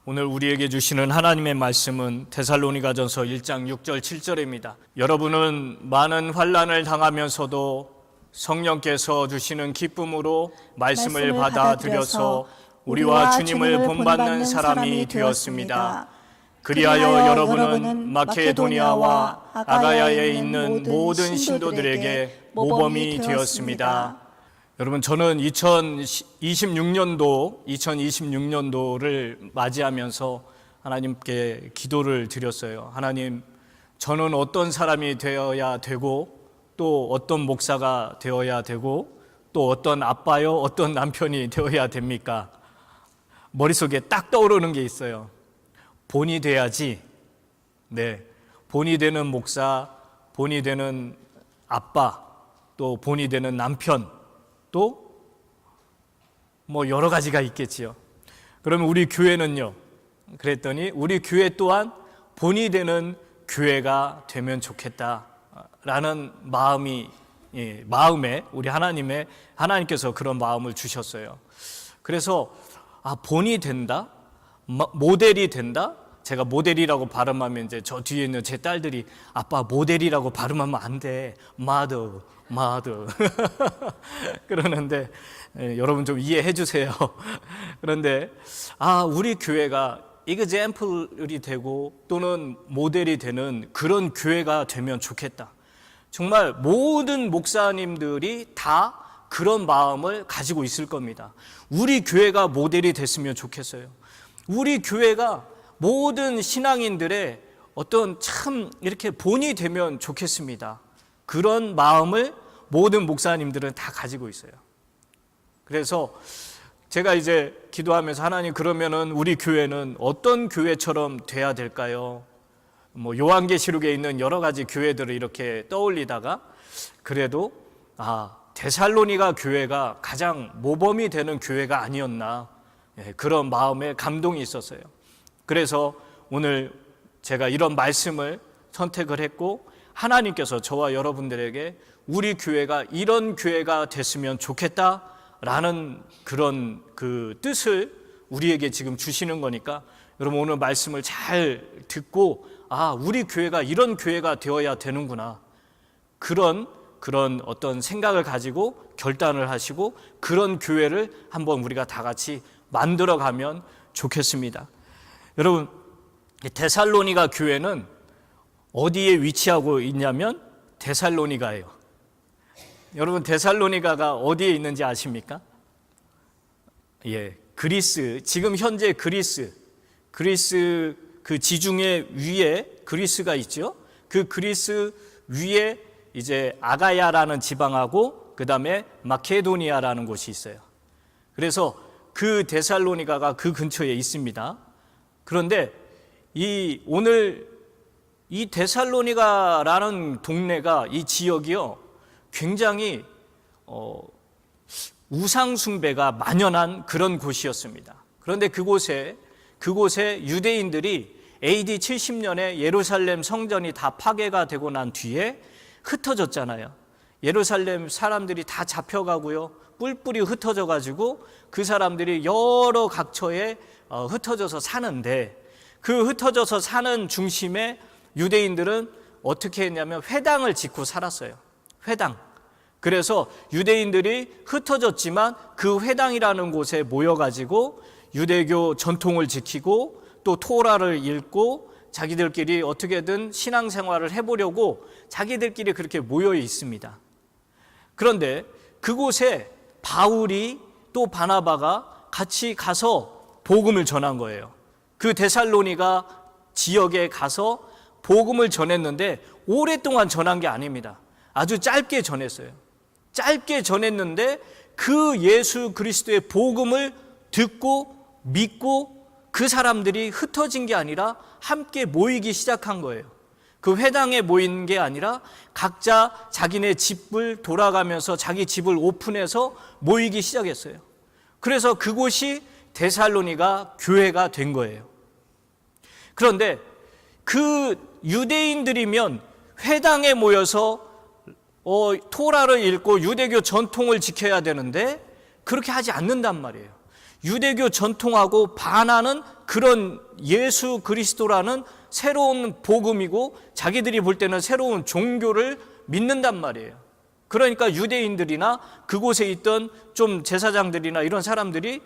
오늘 우리에게 주시는 하나님의 말씀은 데살로니가전서 1장 6절 7절입니다. 여러분은 많은 환난을 당하면서도 성령께서 주시는 기쁨으로 말씀을 받아들여서 우리와 주님을 본받는 사람이 되었습니다. 그리하여 여러분은 마케도니아와 아가야에 있는 모든 신도들에게 모범이 되었습니다. 여러분, 저는 2026년도를 맞이하면서 하나님께 기도를 드렸어요. 하나님, 저는 어떤 사람이 되어야 되고, 또 어떤 목사가 되어야 되고, 또 어떤 아빠요, 어떤 남편이 되어야 됩니까? 머릿속에 딱 떠오르는 게 있어요. 본이 돼야지. 네, 본이 되는 목사, 본이 되는 아빠, 또 본이 되는 남편, 또 뭐 여러 가지가 있겠지요. 그러면 우리 교회는요, 그랬더니 우리 교회 또한 본이 되는 교회가 되면 좋겠다라는 마음에 우리 하나님께서 그런 마음을 주셨어요. 그래서 본이 된다, 모델이 된다. 제가 모델이라고 발음하면 이제 저 뒤에 있는 제 딸들이 아빠 모델이라고 발음하면 안 돼, 마더 그러는데 여러분 좀 이해해 주세요. 그런데 우리 교회가 example이 되고 또는 모델이 되는 그런 교회가 되면 좋겠다. 정말 모든 목사님들이 다 그런 마음을 가지고 있을 겁니다. 우리 교회가 모델이 됐으면 좋겠어요. 우리 교회가 모든 신앙인들의 어떤 참 이렇게 본이 되면 좋겠습니다. 그런 마음을 모든 목사님들은 다 가지고 있어요. 그래서 제가 이제 기도하면서 하나님, 그러면은 우리 교회는 어떤 교회처럼 돼야 될까요? 요한계시록에 있는 여러 가지 교회들을 이렇게 떠올리다가 그래도 데살로니가 교회가 가장 모범이 되는 교회가 아니었나, 그런 마음에 감동이 있었어요. 그래서 오늘 제가 이런 말씀을 선택을 했고, 하나님께서 저와 여러분들에게 우리 교회가 이런 교회가 됐으면 좋겠다라는 그런 그 뜻을 우리에게 지금 주시는 거니까, 여러분 오늘 말씀을 잘 듣고 우리 교회가 이런 교회가 되어야 되는구나, 그런 어떤 생각을 가지고 결단을 하시고 그런 교회를 한번 우리가 다 같이 만들어가면 좋겠습니다. 여러분, 데살로니가 교회는 어디에 위치하고 있냐면 데살로니가예요. 여러분, 데살로니가가 어디에 있는지 아십니까? 그리스, 지금 현재 그리스 그 지중해 위에 그리스가 있죠. 그 그리스 위에 이제 아가야라는 지방하고 그 다음에 마케도니아라는 곳이 있어요. 그래서 그 데살로니가가 그 근처에 있습니다. 그런데 오늘 이 데살로니가라는 동네가, 이 지역이요, 굉장히 우상 숭배가 만연한 그런 곳이었습니다. 그런데 그곳에 유대인들이 AD 70년에 예루살렘 성전이 다 파괴가 되고 난 뒤에 흩어졌잖아요. 예루살렘 사람들이 다 잡혀가고요, 뿔뿔이 흩어져 가지고 그 사람들이 여러 각처에 흩어져서 사는데, 그 흩어져서 사는 중심에 유대인들은 어떻게 했냐면 회당을 짓고 살았어요. 회당. 그래서 유대인들이 흩어졌지만 그 회당이라는 곳에 모여가지고 유대교 전통을 지키고 또 토라를 읽고 자기들끼리 어떻게든 신앙생활을 해보려고 자기들끼리 그렇게 모여 있습니다. 그런데 그곳에 바울이 또 바나바가 같이 가서 복음을 전한 거예요. 그 데살로니가 지역에 가서 복음을 전했는데 오랫동안 전한 게 아닙니다. 아주 짧게 전했어요. 짧게 전했는데 그 예수 그리스도의 복음을 듣고 믿고 그 사람들이 흩어진 게 아니라 함께 모이기 시작한 거예요. 그 회당에 모인 게 아니라 각자 자기네 집을 돌아가면서 자기 집을 오픈해서 모이기 시작했어요. 그래서 그곳이 데살로니가 교회가 된 거예요. 그런데 그 유대인들이면 회당에 모여서 토라를 읽고 유대교 전통을 지켜야 되는데 그렇게 하지 않는단 말이에요. 유대교 전통하고 반하는 그런 예수 그리스도라는 새로운 복음이고 자기들이 볼 때는 새로운 종교를 믿는단 말이에요. 그러니까 유대인들이나 그곳에 있던 좀 제사장들이나 이런 사람들이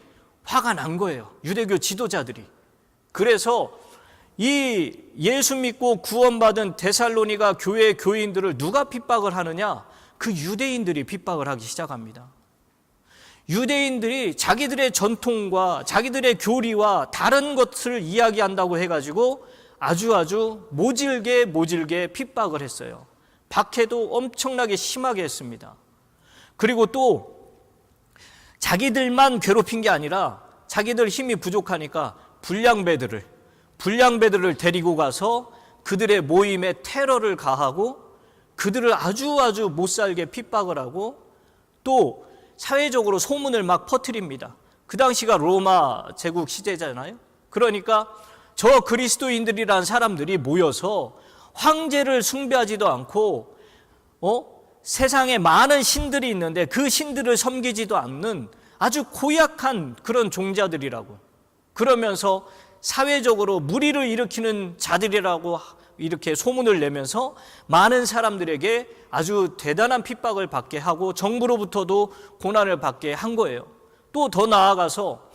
화가 난 거예요. 유대교 지도자들이. 그래서 이 예수 믿고 구원받은 데살로니가 교회 교인들을 누가 핍박을 하느냐? 그 유대인들이 핍박을 하기 시작합니다. 유대인들이 자기들의 전통과 자기들의 교리와 다른 것을 이야기한다고 해가지고 아주 모질게 핍박을 했어요. 박해도 엄청나게 심하게 했습니다. 그리고 또 자기들만 괴롭힌 게 아니라 자기들 힘이 부족하니까 불량배들을 데리고 가서 그들의 모임에 테러를 가하고 그들을 아주 못살게 핍박을 하고 또 사회적으로 소문을 막 퍼뜨립니다. 그 당시가 로마 제국 시대잖아요. 그러니까 저 그리스도인들이란 사람들이 모여서 황제를 숭배하지도 않고 세상에 많은 신들이 있는데 그 신들을 섬기지도 않는 아주 고약한 그런 종자들이라고, 그러면서 사회적으로 무리를 일으키는 자들이라고 이렇게 소문을 내면서 많은 사람들에게 아주 대단한 핍박을 받게 하고 정부로부터도 고난을 받게 한 거예요. 또 더 나아가서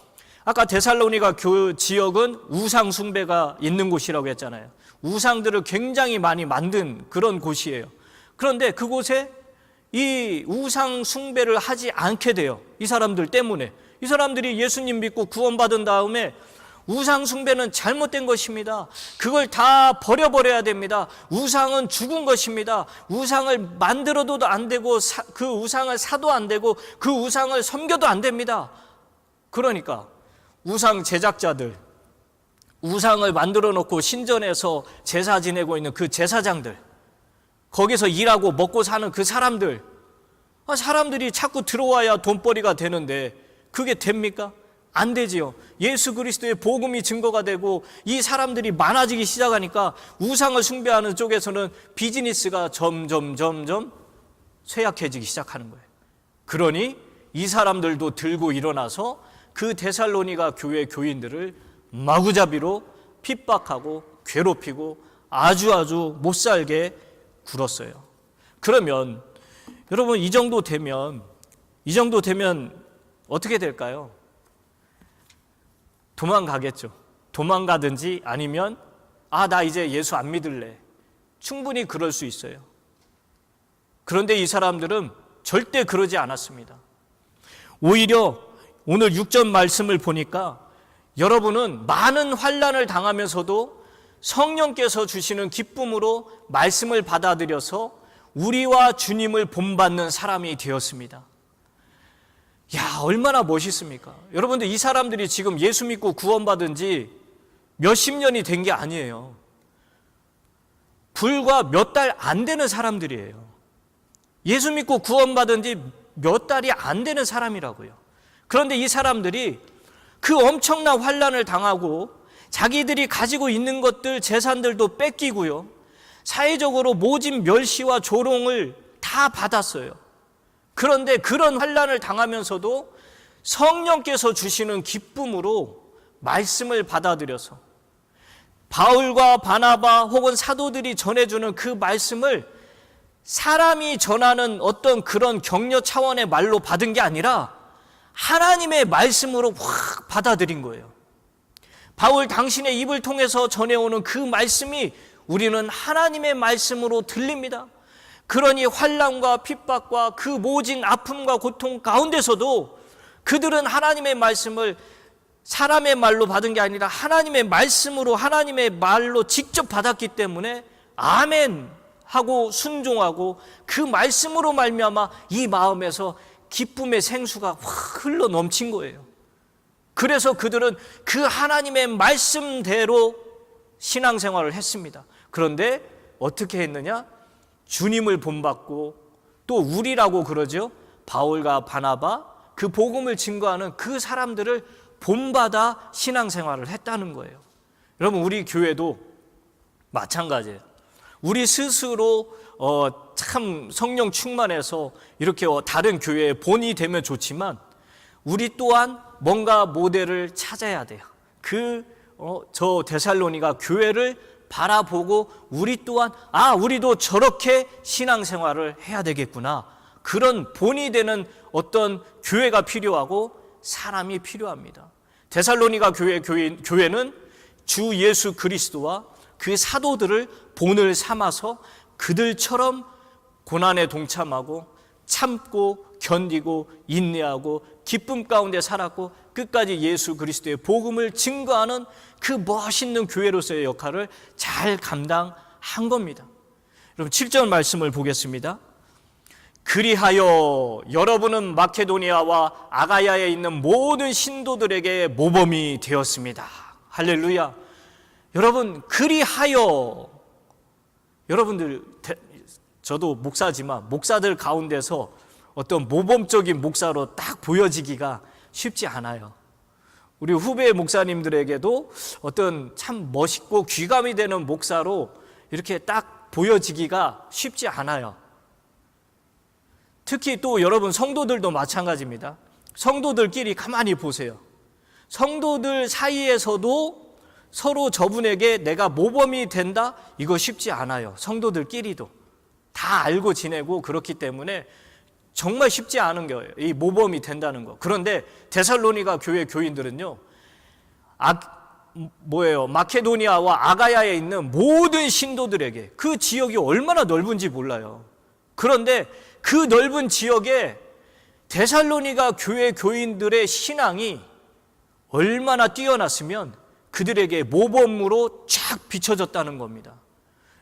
아까 데살로니가 지역은 우상 숭배가 있는 곳이라고 했잖아요. 우상들을 굉장히 많이 만든 그런 곳이에요. 그런데 그곳에 이 우상 숭배를 하지 않게 돼요. 이 사람들 때문에. 이 사람들이 예수님 믿고 구원받은 다음에 우상 숭배는 잘못된 것입니다. 그걸 다 버려버려야 됩니다. 우상은 죽은 것입니다. 우상을 만들어도 안 되고 그 우상을 사도 안 되고 그 우상을 섬겨도 안 됩니다. 그러니까 우상 제작자들, 우상을 만들어 놓고 신전에서 제사 지내고 있는 그 제사장들, 거기서 일하고 먹고 사는 그 사람들이 자꾸 들어와야 돈벌이가 되는데 그게 됩니까? 안 되지요. 예수 그리스도의 복음이 증거가 되고 이 사람들이 많아지기 시작하니까 우상을 숭배하는 쪽에서는 비즈니스가 점점 쇠약해지기 시작하는 거예요. 그러니 이 사람들도 들고 일어나서 그 데살로니가 교회 교인들을 마구잡이로 핍박하고 괴롭히고 아주 못살게 굴었어요. 그러면 여러분 이 정도 되면 어떻게 될까요? 도망가겠죠. 도망가든지 아니면 나 이제 예수 안 믿을래. 충분히 그럴 수 있어요. 그런데 이 사람들은 절대 그러지 않았습니다. 오히려 오늘 6절 말씀을 보니까 여러분은 많은 환난을 당하면서도 성령께서 주시는 기쁨으로 말씀을 받아들여서 우리와 주님을 본받는 사람이 되었습니다. 야, 얼마나 멋있습니까? 여러분들 이 사람들이 지금 예수 믿고 구원받은 지 몇십 년이 된 게 아니에요. 불과 몇 달 안 되는 사람들이에요. 예수 믿고 구원받은 지 몇 달이 안 되는 사람이라고요. 그런데 이 사람들이 그 엄청난 환난을 당하고 자기들이 가지고 있는 것들, 재산들도 뺏기고요. 사회적으로 모진 멸시와 조롱을 다 받았어요. 그런데 그런 환난을 당하면서도 성령께서 주시는 기쁨으로 말씀을 받아들여서 바울과 바나바 혹은 사도들이 전해주는 그 말씀을 사람이 전하는 어떤 그런 격려 차원의 말로 받은 게 아니라 하나님의 말씀으로 확 받아들인 거예요. 바울 당신의 입을 통해서 전해오는 그 말씀이 우리는 하나님의 말씀으로 들립니다. 그러니 환난과 핍박과 그 모진 아픔과 고통 가운데서도 그들은 하나님의 말씀을 사람의 말로 받은 게 아니라 하나님의 말씀으로 하나님의 말로 직접 받았기 때문에 아멘 하고 순종하고 그 말씀으로 말미암아 이 마음에서 기쁨의 생수가 확 흘러 넘친 거예요. 그래서 그들은 그 하나님의 말씀대로 신앙생활을 했습니다. 그런데 어떻게 했느냐? 주님을 본받고 또 우리라고 그러죠. 바울과 바나바 그 복음을 증거하는 그 사람들을 본받아 신앙생활을 했다는 거예요. 여러분 우리 교회도 마찬가지예요. 우리 스스로 참 성령 충만해서 이렇게 다른 교회의 본이 되면 좋지만 우리 또한 뭔가 모델을 찾아야 돼요. 그 저 데살로니가 교회를 바라보고 우리 또한 우리도 저렇게 신앙생활을 해야 되겠구나. 그런 본이 되는 어떤 교회가 필요하고 사람이 필요합니다. 데살로니가 교회는 주 예수 그리스도와 그 사도들을 본을 삼아서 그들처럼 고난에 동참하고 참고 견디고 인내하고 기쁨 가운데 살았고 끝까지 예수 그리스도의 복음을 증거하는 그 멋있는 교회로서의 역할을 잘 감당한 겁니다. 여러분 7절 말씀을 보겠습니다. 그리하여 여러분은 마케도니아와 아가야에 있는 모든 신도들에게 모범이 되었습니다. 할렐루야. 여러분 그리하여 여러분들 저도 목사지만 목사들 가운데서 어떤 모범적인 목사로 딱 보여지기가 쉽지 않아요. 우리 후배 목사님들에게도 어떤 참 멋있고 귀감이 되는 목사로 이렇게 딱 보여지기가 쉽지 않아요. 특히 또 여러분 성도들도 마찬가지입니다. 성도들끼리 가만히 보세요. 성도들 사이에서도 서로 저분에게 내가 모범이 된다? 이거 쉽지 않아요. 성도들끼리도 다 알고 지내고 그렇기 때문에 정말 쉽지 않은 거예요. 이 모범이 된다는 거. 그런데 데살로니가 교회 교인들은요, 마케도니아와 아가야에 있는 모든 신도들에게 그 지역이 얼마나 넓은지 몰라요. 그런데 그 넓은 지역에 데살로니가 교회 교인들의 신앙이 얼마나 뛰어났으면 그들에게 모범으로 쫙 비춰졌다는 겁니다.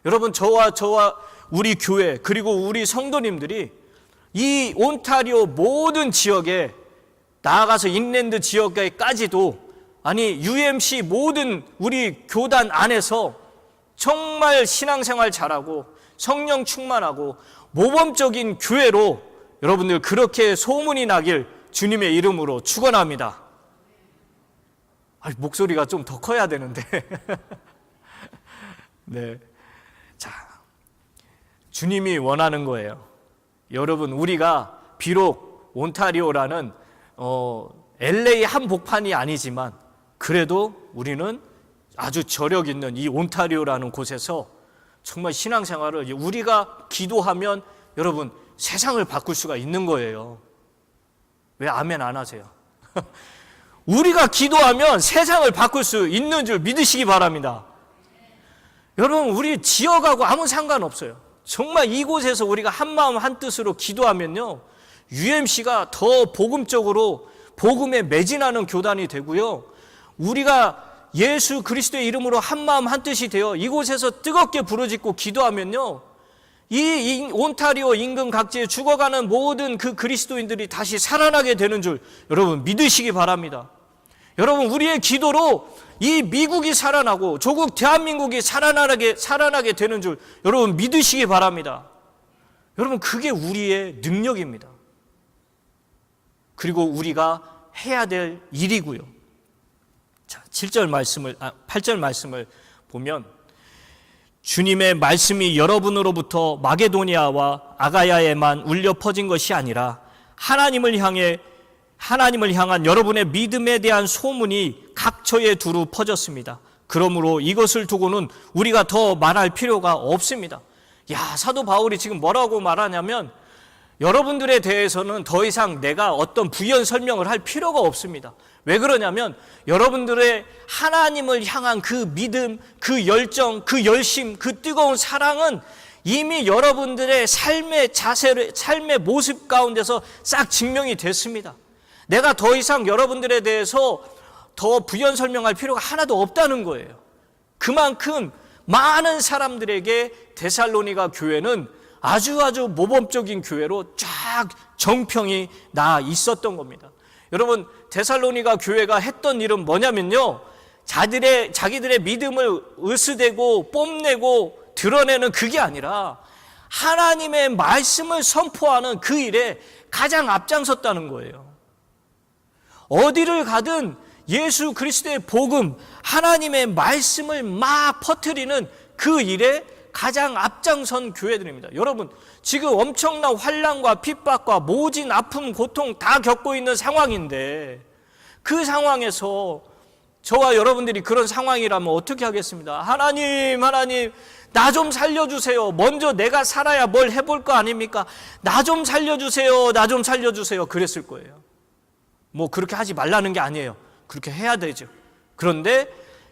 여러분 저와 우리 교회 그리고 우리 성도님들이 이 온타리오 모든 지역에 나아가서 잉글랜드 지역까지도 UMC 모든 우리 교단 안에서 정말 신앙생활 잘하고 성령 충만하고 모범적인 교회로 여러분들 그렇게 소문이 나길 주님의 이름으로 축원합니다. 목소리가 좀 더 커야 되는데. 네. 자, 주님이 원하는 거예요. 여러분 우리가 비록 온타리오라는 LA 한복판이 아니지만 그래도 우리는 아주 저력 있는 이 온타리오라는 곳에서 정말 신앙생활을 우리가 기도하면 여러분 세상을 바꿀 수가 있는 거예요. 왜 아멘 안 하세요? 우리가 기도하면 세상을 바꿀 수 있는 줄 믿으시기 바랍니다. 여러분 우리 지역하고 아무 상관없어요. 정말 이곳에서 우리가 한마음 한뜻으로 기도하면요, UMC가 더 복음적으로 복음에 매진하는 교단이 되고요, 우리가 예수 그리스도의 이름으로 한마음 한뜻이 되어 이곳에서 뜨겁게 부르짖고 기도하면요, 이 온타리오 인근 각지에 죽어가는 모든 그 그리스도인들이 다시 살아나게 되는 줄 여러분 믿으시기 바랍니다. 여러분 우리의 기도로 이 미국이 살아나고 조국 대한민국이 살아나게 되는 줄 여러분 믿으시기 바랍니다. 여러분 그게 우리의 능력입니다. 그리고 우리가 해야 될 일이고요. 자, 8절 말씀을 보면 주님의 말씀이 여러분으로부터 마게도니아와 아가야에만 울려 퍼진 것이 아니라 하나님을 향한 여러분의 믿음에 대한 소문이 각처에 두루 퍼졌습니다. 그러므로 이것을 두고는 우리가 더 말할 필요가 없습니다. 사도 바울이 지금 뭐라고 말하냐면 여러분들에 대해서는 더 이상 내가 어떤 부연 설명을 할 필요가 없습니다. 왜 그러냐면 여러분들의 하나님을 향한 그 믿음, 그 열정, 그 열심, 그 뜨거운 사랑은 이미 여러분들의 삶의 모습 가운데서 싹 증명이 됐습니다. 내가 더 이상 여러분들에 대해서 더 부연 설명할 필요가 하나도 없다는 거예요. 그만큼 많은 사람들에게 데살로니가 교회는 아주 모범적인 교회로 쫙 정평이 나 있었던 겁니다. 여러분 데살로니가 교회가 했던 일은 뭐냐면요, 자기들의 믿음을 으스대고 뽐내고 드러내는 그게 아니라 하나님의 말씀을 선포하는 그 일에 가장 앞장섰다는 거예요. 어디를 가든 예수 그리스도의 복음, 하나님의 말씀을 막 퍼뜨리는 그 일에 가장 앞장선 교회들입니다. 여러분 지금 엄청난 환난과 핍박과 모진 아픔, 고통 다 겪고 있는 상황인데 그 상황에서 저와 여러분들이 그런 상황이라면 어떻게 하겠습니다? 하나님, 나 좀 살려주세요. 먼저 내가 살아야 뭘 해볼 거 아닙니까? 나 좀 살려주세요. 나 좀 살려주세요. 그랬을 거예요. 뭐 그렇게 하지 말라는 게 아니에요. 그렇게 해야 되죠. 그런데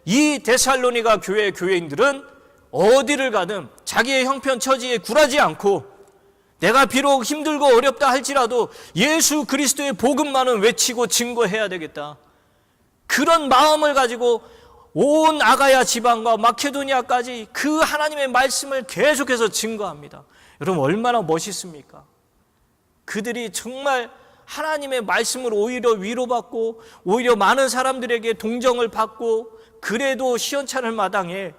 이 데살로니가 교회의 교회인들은 어디를 가든 자기의 형편 처지에 굴하지 않고 내가 비록 힘들고 어렵다 할지라도 예수 그리스도의 복음만은 외치고 증거해야 되겠다. 그런 마음을 가지고 온 아가야 지방과 마케도니아까지 그 하나님의 말씀을 계속해서 증거합니다. 여러분 얼마나 멋있습니까? 그들이 정말 하나님의 말씀을 오히려 위로받고 오히려 많은 사람들에게 동정을 받고 그래도 시원찮을 마당에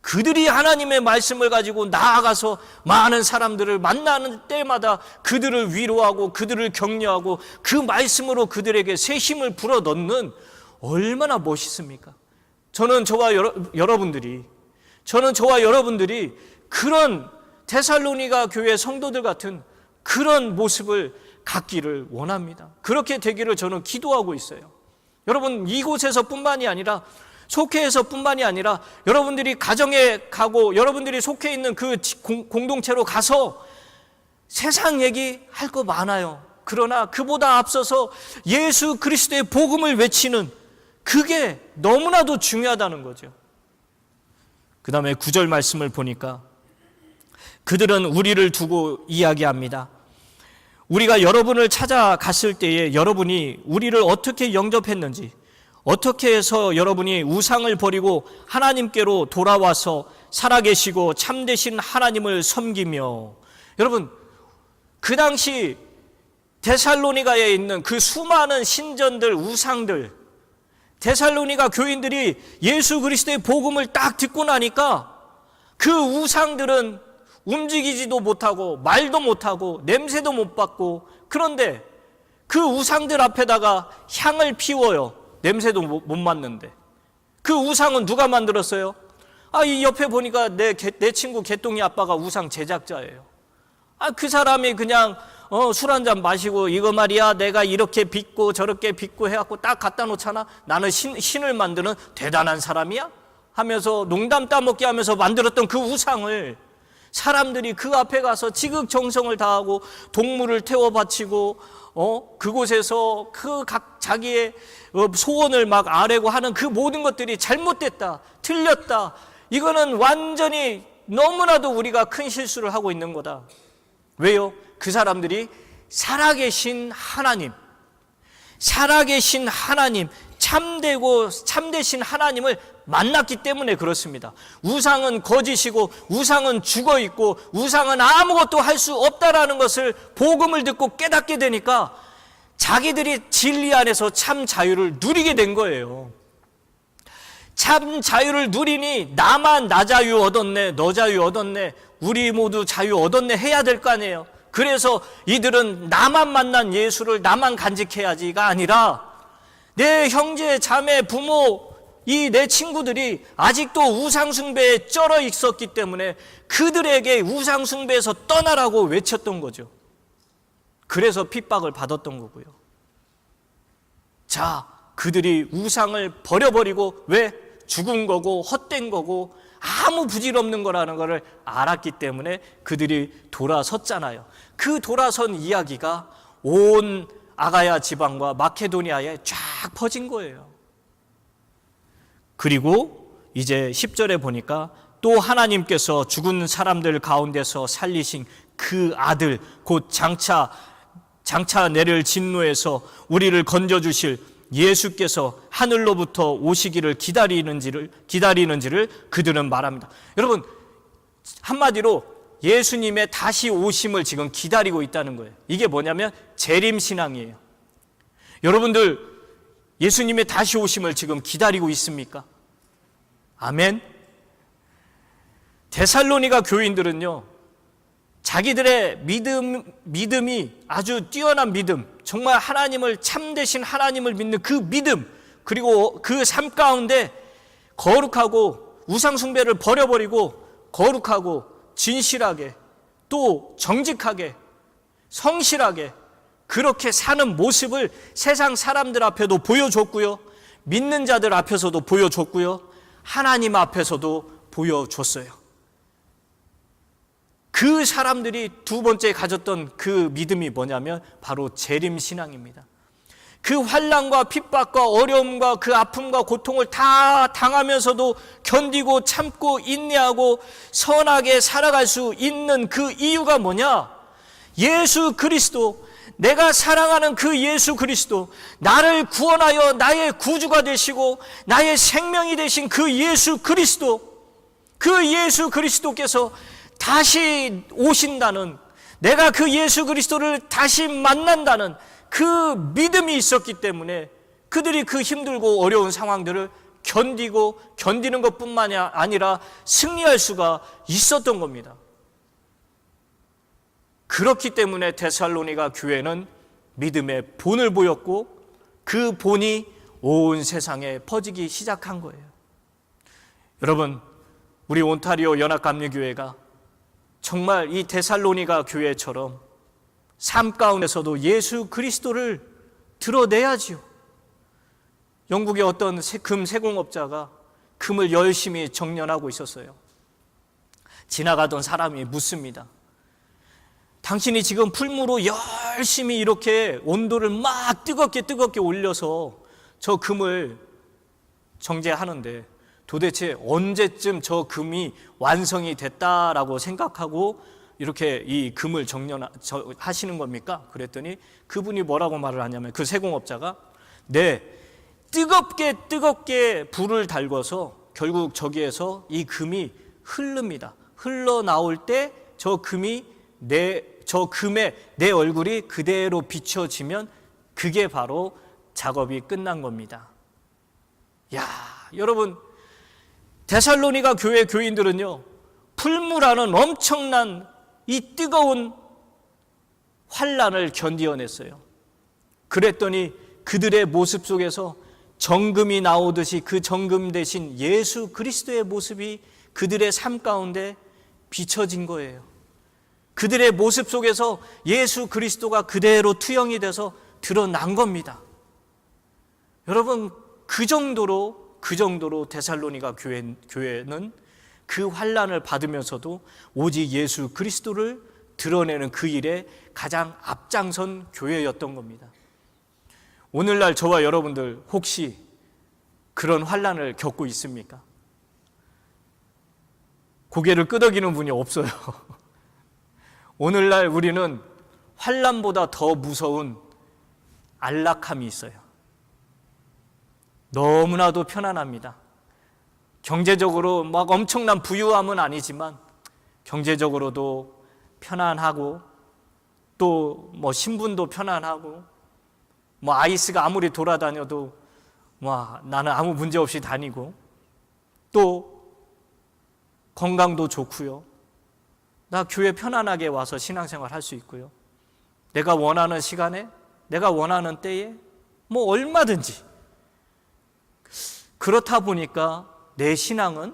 그들이 하나님의 말씀을 가지고 나아가서 많은 사람들을 만나는 때마다 그들을 위로하고 그들을 격려하고 그 말씀으로 그들에게 새 힘을 불어넣는 얼마나 멋있습니까? 저는 저와 여러분들이 그런 데살로니가 교회 성도들 같은 그런 모습을 갖기를 원합니다. 그렇게 되기를 저는 기도하고 있어요. 여러분 이곳에서뿐만이 아니라 속회에서뿐만이 아니라 여러분들이 가정에 가고 여러분들이 속해 있는 그 공동체로 가서 세상 얘기할 거 많아요. 그러나 그보다 앞서서 예수 그리스도의 복음을 외치는 그게 너무나도 중요하다는 거죠. 그 다음에 9절 말씀을 보니까 그들은 우리를 두고 이야기합니다. 우리가 여러분을 찾아갔을 때에 여러분이 우리를 어떻게 영접했는지, 어떻게 해서 여러분이 우상을 버리고 하나님께로 돌아와서 살아계시고 참되신 하나님을 섬기며, 여러분 그 당시 데살로니가에 있는 그 수많은 신전들, 우상들, 데살로니가 교인들이 예수 그리스도의 복음을 딱 듣고 나니까 그 우상들은 움직이지도 못하고 말도 못하고 냄새도 못 맡고, 그런데 그 우상들 앞에다가 향을 피워요. 냄새도 못 맡는데. 그 우상은 누가 만들었어요? 이 옆에 보니까 내 친구 개똥이 아빠가 우상 제작자예요. 그 사람이 그냥 술 한잔 마시고 이거 말이야 내가 이렇게 빚고 저렇게 빚고 해갖고 딱 갖다 놓잖아. 나는 신을 만드는 대단한 사람이야? 하면서 농담 따먹게 하면서 만들었던 그 우상을 사람들이 그 앞에 가서 지극정성을 다하고 동물을 태워 바치고 그곳에서 그 각 자기의 소원을 막 아뢰고 하는 그 모든 것들이 잘못됐다, 틀렸다. 이거는 완전히 너무나도 우리가 큰 실수를 하고 있는 거다. 왜요? 그 사람들이 살아계신 하나님, 참되신 하나님을 만났기 때문에 그렇습니다. 우상은 거짓이고 우상은 죽어있고 우상은 아무것도 할 수 없다라는 것을 복음을 듣고 깨닫게 되니까 자기들이 진리 안에서 참 자유를 누리게 된 거예요. 참 자유를 누리니 나만 나 자유 얻었네, 너 자유 얻었네, 우리 모두 자유 얻었네 해야 될 거 아니에요. 그래서 이들은 나만 만난 예수를 나만 간직해야지가 아니라 내 형제, 자매, 부모, 내 친구들이 아직도 우상숭배에 쩔어 있었기 때문에 그들에게 우상숭배에서 떠나라고 외쳤던 거죠. 그래서 핍박을 받았던 거고요. 자, 그들이 우상을 버려버리고 왜? 죽은 거고 헛된 거고 아무 부질없는 거라는 것을 알았기 때문에 그들이 돌아섰잖아요. 그 돌아선 이야기가 온 아가야 지방과 마케도니아에 쫙 퍼진 거예요. 그리고 이제 10절에 보니까 또 하나님께서 죽은 사람들 가운데서 살리신 그 아들 곧 장차 내릴 진노에서 우리를 건져주실 예수께서 하늘로부터 오시기를 기다리는지를 그들은 말합니다. 여러분 한마디로 예수님의 다시 오심을 지금 기다리고 있다는 거예요. 이게 뭐냐면 재림신앙이에요. 여러분들 예수님의 다시 오심을 지금 기다리고 있습니까? 아멘. 데살로니가 교인들은요, 자기들의 믿음이 아주 뛰어난 믿음, 정말 하나님을 참되신 하나님을 믿는 그 믿음, 그리고 그 삶 가운데 거룩하고 우상숭배를 버려버리고 거룩하고 진실하게 또 정직하게 성실하게 그렇게 사는 모습을 세상 사람들 앞에도 보여줬고요, 믿는 자들 앞에서도 보여줬고요. 하나님 앞에서도 보여줬어요. 그 사람들이 두 번째 가졌던 그 믿음이 뭐냐면 바로 재림신앙입니다. 그 환난과 핍박과 어려움과 그 아픔과 고통을 다 당하면서도 견디고 참고 인내하고 선하게 살아갈 수 있는 그 이유가 뭐냐? 예수 그리스도, 내가 사랑하는 그 예수 그리스도, 나를 구원하여 나의 구주가 되시고 나의 생명이 되신 그 예수 그리스도, 그 예수 그리스도께서 다시 오신다는, 내가 그 예수 그리스도를 다시 만난다는 그 믿음이 있었기 때문에 그들이 그 힘들고 어려운 상황들을 견디고 견디는 것뿐만이 아니라 승리할 수가 있었던 겁니다. 그렇기 때문에 데살로니가 교회는 믿음의 본을 보였고 그 본이 온 세상에 퍼지기 시작한 거예요. 여러분, 우리 온타리오 연합감리교회가 정말 이 데살로니가 교회처럼 삶 가운데서도 예수 그리스도를 드러내야지요. 영국의 어떤 금 세공업자가 금을 열심히 정련하고 있었어요. 지나가던 사람이 묻습니다. 당신이 지금 풀무로 열심히 이렇게 온도를 막 뜨겁게 올려서 저 금을 정제하는데 도대체 언제쯤 저 금이 완성이 됐다라고 생각하고 이렇게 이 금을 하시는 겁니까? 그랬더니 그분이 뭐라고 말을 하냐면, 그 세공업자가 네, 뜨겁게 불을 달궈서 결국 저기에서 이 금이 흐릅니다. 흘러나올 때 저 금에 내 얼굴이 그대로 비춰지면 그게 바로 작업이 끝난 겁니다. 야, 여러분, 데살로니가 교회 교인들은요, 풀무라는 엄청난 이 뜨거운 환난을 견디어냈어요. 그랬더니 그들의 모습 속에서 정금이 나오듯이 그 정금 대신 예수 그리스도의 모습이 그들의 삶 가운데 비춰진 거예요. 그들의 모습 속에서 예수 그리스도가 그대로 투영이 돼서 드러난 겁니다. 여러분, 그 정도로 데살로니가 교회는 그 환난을 받으면서도 오직 예수 그리스도를 드러내는 그 일에 가장 앞장선 교회였던 겁니다. 오늘날 저와 여러분들 혹시 그런 환난을 겪고 있습니까? 고개를 끄덕이는 분이 없어요. 오늘날 우리는 환난보다 더 무서운 안락함이 있어요. 너무나도 편안합니다. 경제적으로 막 엄청난 부유함은 아니지만 경제적으로도 편안하고 또 뭐 신분도 편안하고 뭐 아이스가 아무리 돌아다녀도 나는 아무 문제 없이 다니고 또 건강도 좋고요. 나 교회 편안하게 와서 신앙생활 할 수 있고요. 내가 원하는 시간에, 내가 원하는 때에 뭐 얼마든지. 그렇다 보니까 내 신앙은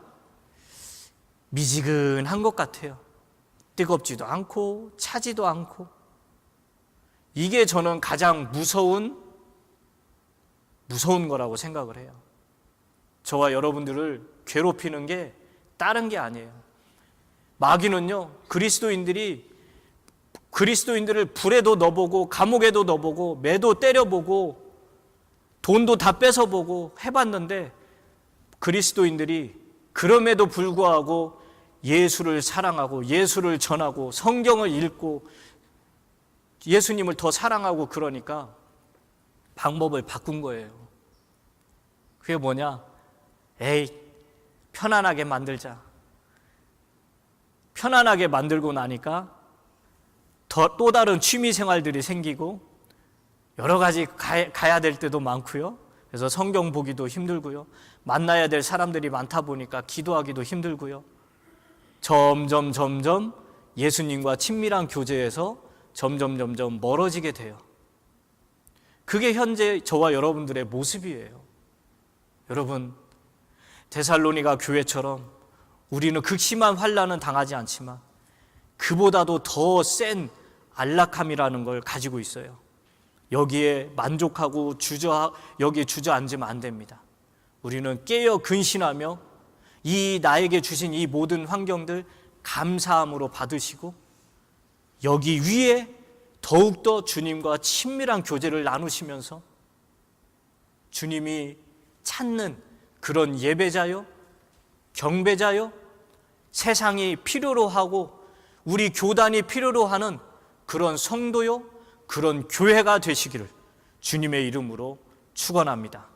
미지근한 것 같아요. 뜨겁지도 않고 차지도 않고. 이게 저는 가장 무서운 무서운 거라고 생각을 해요. 저와 여러분들을 괴롭히는 게 다른 게 아니에요. 마귀는요, 그리스도인들을 불에도 넣어보고 감옥에도 넣어보고 매도 때려보고 돈도 다 뺏어보고 해봤는데 그리스도인들이 그럼에도 불구하고 예수를 사랑하고 예수를 전하고 성경을 읽고 예수님을 더 사랑하고 그러니까 방법을 바꾼 거예요. 그게 뭐냐? 에이, 편안하게 만들자. 편안하게 만들고 나니까 또 다른 취미 생활들이 생기고 여러 가지 가야 될 때도 많고요. 그래서 성경 보기도 힘들고요. 만나야 될 사람들이 많다 보니까 기도하기도 힘들고요. 점점 예수님과 친밀한 교제에서 점점 멀어지게 돼요. 그게 현재 저와 여러분들의 모습이에요. 여러분, 데살로니가 교회처럼 우리는 극심한 환난은 당하지 않지만 그보다도 더 센 안락함이라는 걸 가지고 있어요. 여기에 만족하고 여기에 주저앉으면 안 됩니다. 우리는 깨어 근신하며 이 나에게 주신 이 모든 환경들 감사함으로 받으시고 여기 위에 더욱더 주님과 친밀한 교제를 나누시면서 주님이 찾는 그런 예배자요, 경배자요, 세상이 필요로 하고 우리 교단이 필요로 하는 그런 성도요, 그런 교회가 되시기를 주님의 이름으로 축원합니다.